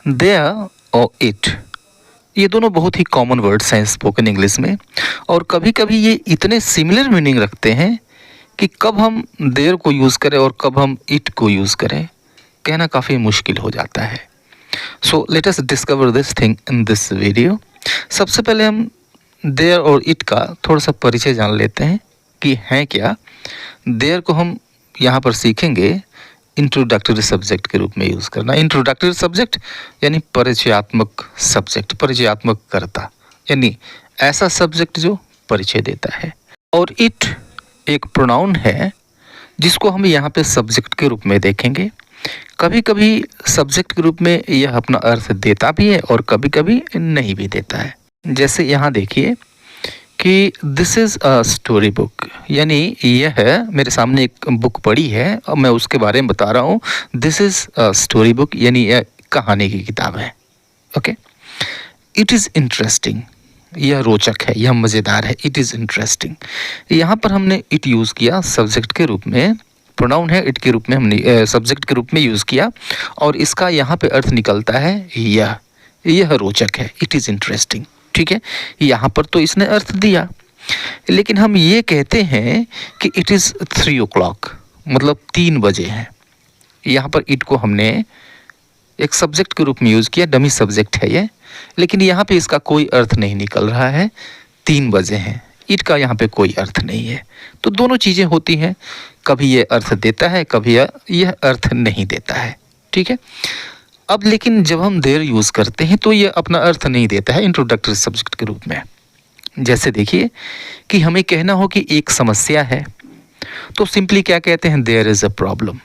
There और it, ये दोनों बहुत ही कॉमन वर्ड्स हैं स्पोकन इंग्लिश में, और कभी कभी ये इतने सिमिलर मीनिंग रखते हैं कि कब हम देयर को यूज़ करें और कब हम इट को यूज़ करें कहना काफ़ी मुश्किल हो जाता है। So let us discover this thing in this video. सबसे पहले हम देयर और इट का थोड़ा सा परिचय जान लेते हैं कि हैं क्या। देयर को हम यहाँ पर सीखेंगे इंट्रोडक्टरी सब्जेक्ट के रूप में यूज़ करना। इंट्रोडक्टरी सब्जेक्ट यानी परिचयात्मक सब्जेक्ट, परिचयात्मक कर्ता, यानी ऐसा सब्जेक्ट जो परिचय देता है। और इट एक प्रोनाउन है जिसको हम यहाँ पे सब्जेक्ट के रूप में देखेंगे। कभी कभी सब्जेक्ट के रूप में यह अपना अर्थ देता भी है और कभी कभी नहीं भी देता है। जैसे यहाँ देखिए कि this is a story book, यानी यह है मेरे सामने एक बुक पड़ी है और मैं उसके बारे में बता रहा हूँ। This is a story book, यानी यह कहानी की किताब है। ओके। इट इज़ इंटरेस्टिंग, यह रोचक है, यह मज़ेदार है। इट इज़ इंटरेस्टिंग, यहाँ पर हमने इट यूज़ किया सब्जेक्ट के रूप में, प्रोनाउन है, इट के रूप में हमने सब्जेक्ट के रूप में यूज़ किया और इसका यहाँ पे अर्थ निकलता है यह रोचक है। इट इज़ इंटरेस्टिंग, ठीक है। यहाँ पर तो इसने अर्थ दिया, लेकिन हम ये कहते हैं कि इट इज़ 3 o'clock, मतलब 3 बजे हैं। यहाँ पर इट को हमने एक सब्जेक्ट के रूप में यूज़ किया, डमी सब्जेक्ट है ये, लेकिन यहाँ पे इसका कोई अर्थ नहीं निकल रहा है। 3 बजे हैं, इट का यहाँ पे कोई अर्थ नहीं है। तो दोनों चीज़ें होती हैं, कभी ये अर्थ देता है, कभी यह अर्थ नहीं देता है, ठीक है। अब लेकिन जब हम देयर यूज़ करते हैं तो ये अपना अर्थ नहीं देता है इंट्रोडक्टरी सब्जेक्ट के रूप में। जैसे देखिए कि हमें कहना हो कि एक समस्या है, तो सिंपली क्या कहते हैं, देयर इज़ अ प्रॉब्लम।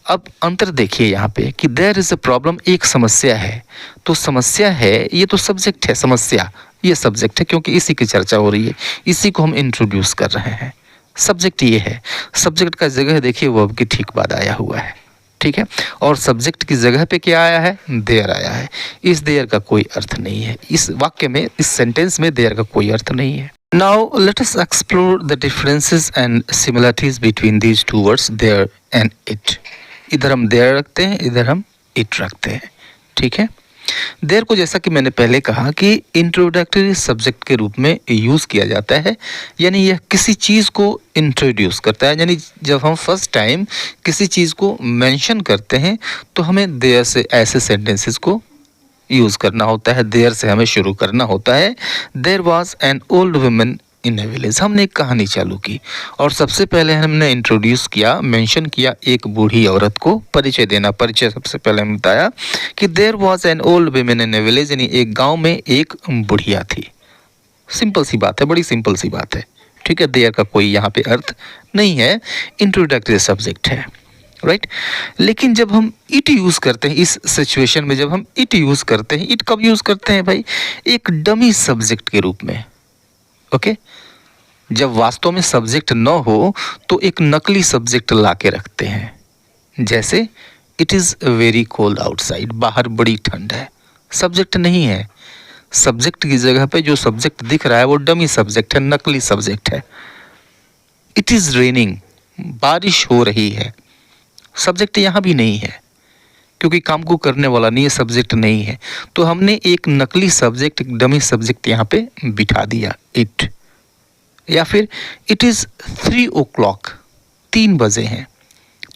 अब अंतर देखिए यहाँ पे कि देयर इज़ अ प्रॉब्लम एक समस्या है, तो समस्या है ये तो सब्जेक्ट है, समस्या ये सब्जेक्ट है क्योंकि इसी की चर्चा हो रही है, इसी को हम इंट्रोड्यूस कर रहे हैं। सब्जेक्ट ये है, सब्जेक्ट का जगह देखिए वो अब की ठीक बाद आया हुआ है, ठीक है। और सब्जेक्ट की जगह पे क्या आया है, देयर आया है। इस देयर का कोई अर्थ नहीं है, इस वाक्य में, इस सेंटेंस में देयर का कोई अर्थ नहीं है। Now let us explore the differences and similarities between these two words there and it. इधर हम देयर रखते हैं, इधर हम इट रखते हैं, ठीक है। देयर को जैसा कि मैंने पहले कहा कि इंट्रोडक्टरी सब्जेक्ट के रूप में यूज़ किया जाता है, यानी यह किसी चीज़ को इंट्रोड्यूस करता है। यानी जब हम फर्स्ट टाइम किसी चीज़ को मेंशन करते हैं तो हमें देयर से ऐसे सेंटेंसेस को यूज़ करना होता है, देयर से हमें शुरू करना होता है। There was an old woman in a village, हमने एक कहानी चालू की और सबसे पहले हमने इंट्रोड्यूस किया, मेंशन किया एक बूढ़ी औरत को, परिचय देना, परिचय सबसे पहले हमने बताया कि there was an old woman in a village, यानी एक गांव में एक बुढ़िया थी। सिंपल सी बात है, बड़ी सिंपल सी बात है, ठीक है। देयर का कोई यहाँ पे अर्थ नहीं है, इंट्रोडक्टरी सब्जेक्ट है, राइट। लेकिन जब हम इट यूज़ करते हैं इस सिचुएशन में, जब हम इट यूज़ करते हैं, इट कब यूज़ करते हैं भाई, एक डमी सब्जेक्ट के रूप में, ओके। जब वास्तव में सब्जेक्ट न हो तो एक नकली सब्जेक्ट ला के रखते हैं। जैसे it is very cold outside, बाहर बड़ी ठंड है, सब्जेक्ट नहीं है। सब्जेक्ट की जगह पे जो सब्जेक्ट दिख रहा है वो डमी सब्जेक्ट है, नकली सब्जेक्ट है। इट इज़ रेनिंग, बारिश हो रही है, सब्जेक्ट यहाँ भी नहीं है क्योंकि काम को करने वाला नहीं है, सब्जेक्ट नहीं है। तो हमने एक नकली सब्जेक्ट, एक डमी सब्जेक्ट यहाँ पे बिठा दिया, इट। या फिर इट इज़ 3 o'clock, 3 बजे हैं।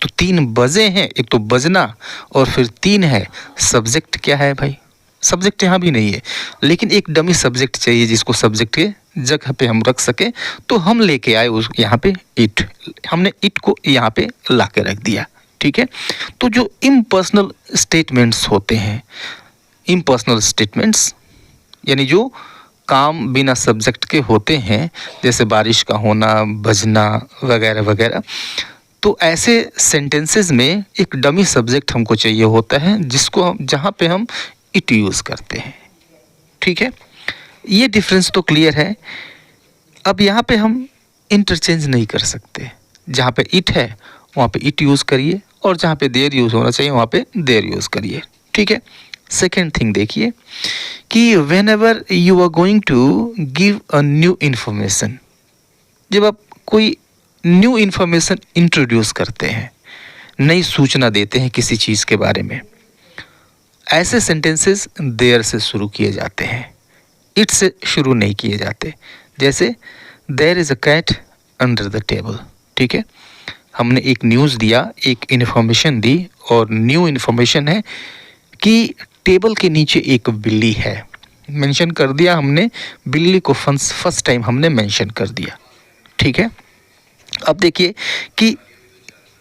तो 3 बजे हैं, एक तो बजना और फिर 3 है, सब्जेक्ट क्या है भाई, सब्जेक्ट यहाँ भी नहीं है। लेकिन एक डमी सब्जेक्ट चाहिए जिसको सब्जेक्ट के जगह पे हम रख सके, तो हम लेके आए उस यहाँ पे इट, हमने इट को यहाँ पे ला के रख दिया, ठीक है। तो जो इम्पर्सनल स्टेटमेंट्स होते हैं, इम्पर्सनल स्टेटमेंट्स यानी जो काम बिना सब्जेक्ट के होते हैं, जैसे बारिश का होना, बजना वगैरह वगैरह, तो ऐसे सेंटेंसेस में एक डमी सब्जेक्ट हमको चाहिए होता है जिसको हम, जहाँ पे हम इट यूज़ करते हैं, ठीक है। ये डिफरेंस तो क्लियर है। अब यहाँ पे हम इंटरचेंज नहीं कर सकते, जहाँ पे इट है वहाँ पे इट यूज़ करिए और जहाँ पे देयर यूज़ होना चाहिए वहाँ पे देयर यूज़ करिए, ठीक है। सेकेंड थिंग देखिए कि whenever you are going to give a new information, जब आप कोई न्यू इन्फॉर्मेशन इंट्रोड्यूस करते हैं, नई सूचना देते हैं किसी चीज़ के बारे में, ऐसे सेंटेंसेस देयर से शुरू किए जाते हैं, इट से शुरू नहीं किए जाते। जैसे there is a cat under the table, ठीक है, हमने एक न्यूज़ दिया, एक इन्फॉर्मेशन दी और न्यू इन्फॉर्मेशन है कि टेबल के नीचे एक बिल्ली है। मेंशन कर दिया हमने, बिल्ली को फर्स्ट टाइम हमने मेंशन कर दिया, ठीक है। अब देखिए कि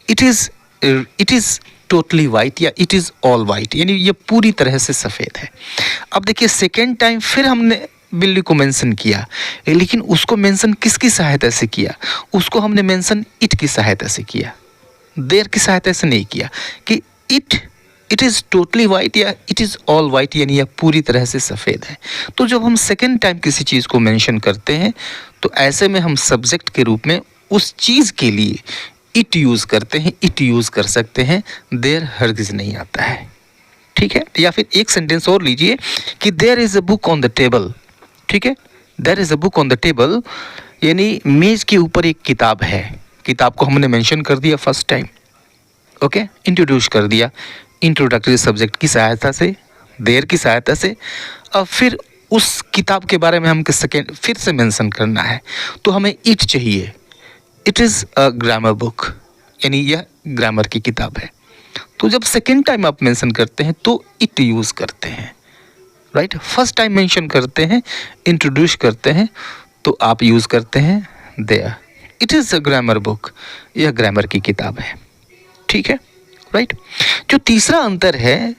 इट इज़ टोटली वाइट या इट इज़ ऑल वाइट, यानी ये पूरी तरह से सफ़ेद है। अब देखिए सेकेंड टाइम फिर हमने बिल्ली को मेंशन किया, लेकिन उसको मेंशन किसकी सहायता से किया? उसको हमने मेंशन इट की सहायता से किया, देयर की सहायता से नहीं किया कि इट इज़ टोटली वाइट या इट इज़ ऑल वाइट, यानी यह पूरी तरह से सफ़ेद है। तो जब हम सेकेंड टाइम किसी चीज़ को मेंशन करते हैं तो ऐसे में हम सब्जेक्ट के रूप में उस चीज़ के लिए इट यूज़ करते हैं, इट यूज़ कर सकते हैं, देयर हरगिज़ नहीं आता है, ठीक है। या फिर एक सेंटेंस और लीजिए कि there is a book on the table, ठीक है, there is a book on the table, यानी मेज़ के ऊपर एक किताब है। किताब को हमने मेंशन कर दिया फर्स्ट टाइम, ओके, इंट्रोड्यूस कर दिया इंट्रोडक्टरी सब्जेक्ट की सहायता से, देयर की सहायता से। अब फिर उस किताब के बारे में हमको सेकेंड फिर से मेंशन करना है, तो हमें इट चाहिए। It is a grammar book, यानी यह ग्रामर की किताब है। तो जब सेकेंड टाइम आप मेंशन करते हैं तो इट यूज़ करते हैं, राइट। फर्स्ट टाइम मेंशन करते हैं, इंट्रोड्यूस करते हैं, तो आप यूज़ करते हैं there. It is a grammar book, यह ग्रामर की किताब है, ठीक है, राइट। जो तीसरा अंतर है,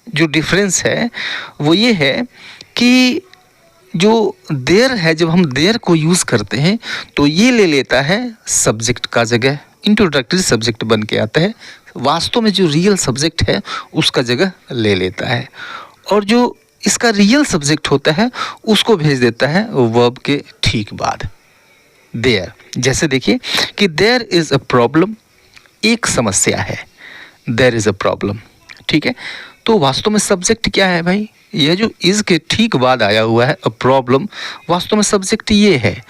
जो डिफरेंस है, वो ये है कि जो देयर है, जब हम देयर को यूज़ करते हैं तो ये ले लेता है सब्जेक्ट का जगह, इंट्रोडक्टरी सब्जेक्ट बन के आता है। वास्तव में जो रियल सब्जेक्ट है उसका जगह ले लेता है, और जो इसका रियल सब्जेक्ट होता है उसको भेज देता है वर्ब के ठीक बाद, देयर। जैसे देखिए कि देयर इज़ अ प्रॉब्लम, एक समस्या है, देयर इज़ अ प्रॉब्लम, ठीक है। तो वास्तव में सब्जेक्ट क्या है भाई? यह जो इज़ के ठीक बाद आया हुआ है अ प्रॉब्लम, वास्तव में सब्जेक्ट ये है,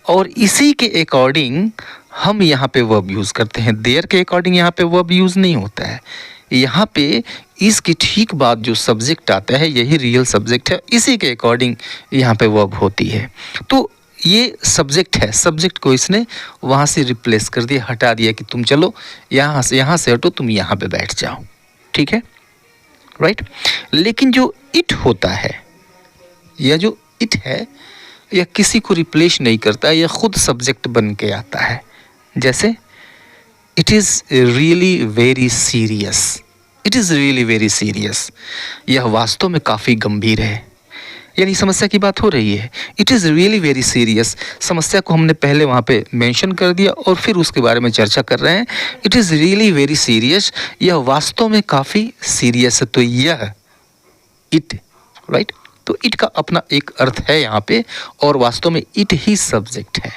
और इसी के अकॉर्डिंग हम यहाँ पे वर्ब यूज़ करते हैं। देयर के अकॉर्डिंग यहाँ पे वर्ब यूज़ नहीं होता है। यहाँ पे इज़ के ठीक बाद जो सब्जेक्ट आता है यही रियल सब्जेक्ट है, इसी के अकॉर्डिंग यहाँ पे वर्ब होती है। तो ये सब्जेक्ट है, सब्जेक्ट को इसने वहाँ से रिप्लेस कर दिया, हटा दिया कि तुम चलो यहाँ से हटो, तुम यहाँ पे बैठ जाओ, ठीक है, राइट। लेकिन जो इट होता है, यह जो इट है, यह किसी को रिप्लेस नहीं करता, यह खुद सब्जेक्ट बन के आता है। जैसे it is really very serious, it is really very serious, यह वास्तव में काफ़ी गंभीर है, यानी समस्या की बात हो रही है। It is really very serious, समस्या को हमने पहले वहाँ पे मेंशन कर दिया और फिर उसके बारे में चर्चा कर रहे हैं। It is really very serious, यह वास्तव में काफ़ी सीरियस है। तो यह इट, राइट, तो इट का अपना एक अर्थ है यहाँ पे, और वास्तव में इट ही सब्जेक्ट है,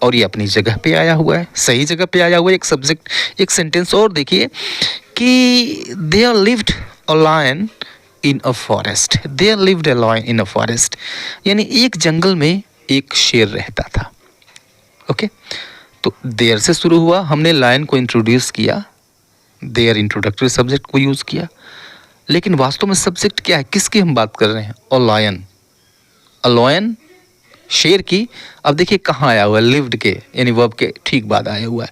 और ये अपनी जगह पे आया हुआ है, सही जगह पे आया हुआ है। एक सब्जेक्ट, एक सेंटेंस और देखिए कि there lived a lion in a forest, there lived a lion in a forest, यानी एक जंगल में एक शेर रहता था, ओके। तो देयर से शुरू हुआ, हमने लायन को इंट्रोड्यूस किया, देयर इंट्रोडक्टरी सब्जेक्ट को यूज़ किया, लेकिन वास्तव में सब्जेक्ट क्या है, किसकी हम बात कर रहे हैं? अ लायन, अ लायन, शेर की। अब देखिए कहाँ आया हुआ है, लिव्ड के यानी वर्ब के ठीक बाद आया हुआ है,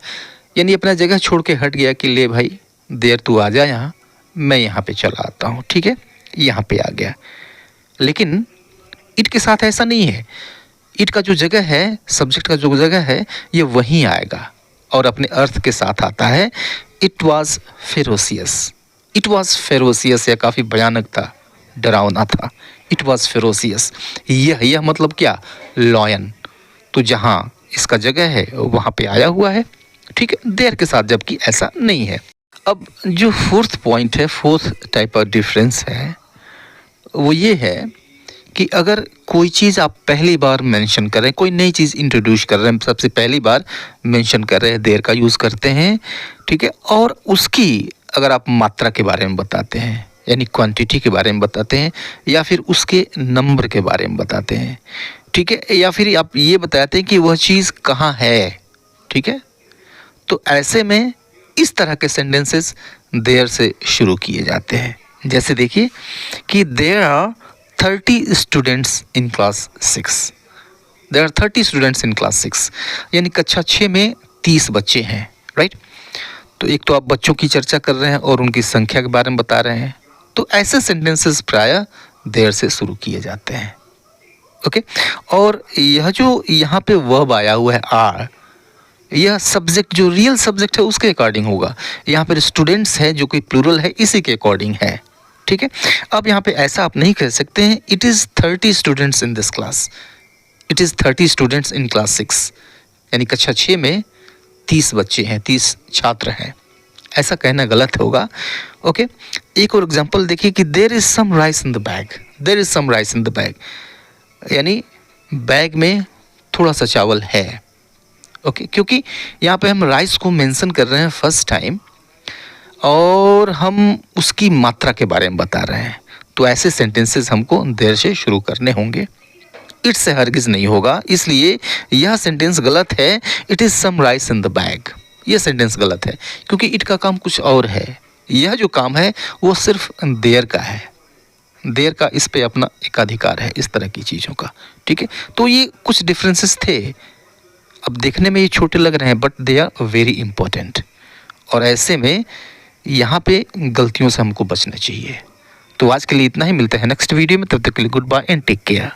यानी अपना जगह छोड़ के हट गया कि ले भाई देर तू आ जा यहाँ, मैं यहाँ पे चला आता हूँ, ठीक है, यहाँ पे आ गया। लेकिन इट के साथ ऐसा नहीं है, इट का जो जगह है, सब्जेक्ट का जो जगह है, ये वहीं आएगा और अपने अर्थ के साथ आता है। It was ferocious, it was ferocious, यह काफ़ी भयानक था, डरावना था। इट वॉज फेरोसियस, यह मतलब क्या? लॉयन। तो जहाँ इसका जगह है वहाँ पे आया हुआ है, ठीक है, देयर के साथ, जबकि ऐसा नहीं है। अब जो फोर्थ पॉइंट है, फोर्थ टाइप ऑफ डिफरेंस है, वो ये है कि अगर कोई चीज़ आप पहली बार मेंशन कर रहे हैं, कोई नई चीज़ इंट्रोड्यूस कर रहे हैं, सबसे पहली बार मेंशन कर रहे हैं, देयर का यूज़ करते हैं, ठीक है, और उसकी अगर आप मात्रा के बारे में बताते हैं, यानी क्वांटिटी के बारे में बताते हैं, या फिर उसके नंबर के बारे में बताते हैं, ठीक है, या फिर आप ये बताते हैं कि वह चीज़ कहाँ है, ठीक है, तो ऐसे में इस तरह के सेंटेंसेस देयर से शुरू किए जाते हैं, जैसे देखिए कि there are 30 students in class 6, there are 30 students in class 6, यानी कक्षा 6 में 30 बच्चे हैं, राइट। तो एक तो आप बच्चों की चर्चा कर रहे हैं और उनकी संख्या के बारे में बता रहे हैं, तो ऐसे सेंटेंसेस प्रायः देयर से शुरू किए जाते हैं, ओके। और यह जो यहाँ पे वर्ब आया हुआ है आर, यह सब्जेक्ट जो रियल सब्जेक्ट है उसके अकॉर्डिंग होगा। यहाँ पर स्टूडेंट्स है जो कि प्लूरल है, इसी के अकॉर्डिंग है, ठीक है। अब यहाँ पे ऐसा आप नहीं कह सकते हैं it is 30 students in this class, it is 30 students in class 6, यानी कक्षा 6 में 30 बच्चे हैं, 30 छात्र हैं, ऐसा कहना गलत होगा, ओके। एक और एग्जांपल देखिए कि there is some rice in the bag, there is some rice in the bag, यानी बैग में थोड़ा सा चावल है, ओके। क्योंकि यहाँ पे हम राइस को मेंशन कर रहे हैं फर्स्ट टाइम और हम उसकी मात्रा के बारे में बता रहे हैं, तो ऐसे सेंटेंसेस हमको देर से शुरू करने होंगे, इट से हरगिज़ नहीं होगा। इसलिए यह सेंटेंस गलत है, it is some rice in the bag, यह सेंटेंस गलत है क्योंकि इट का काम कुछ और है, यह जो काम है वो सिर्फ देर का है, देर का इस पे अपना एकाधिकार है, इस तरह की चीज़ों का, ठीक है। तो ये कुछ डिफरेंसेस थे, अब देखने में ये छोटे लग रहे हैं but they are very important, और ऐसे में यहाँ पे गलतियों से हमको बचना चाहिए। तो आज के लिए इतना ही, मिलते हैं नेक्स्ट वीडियो में, तब तक के लिए good bye and take care.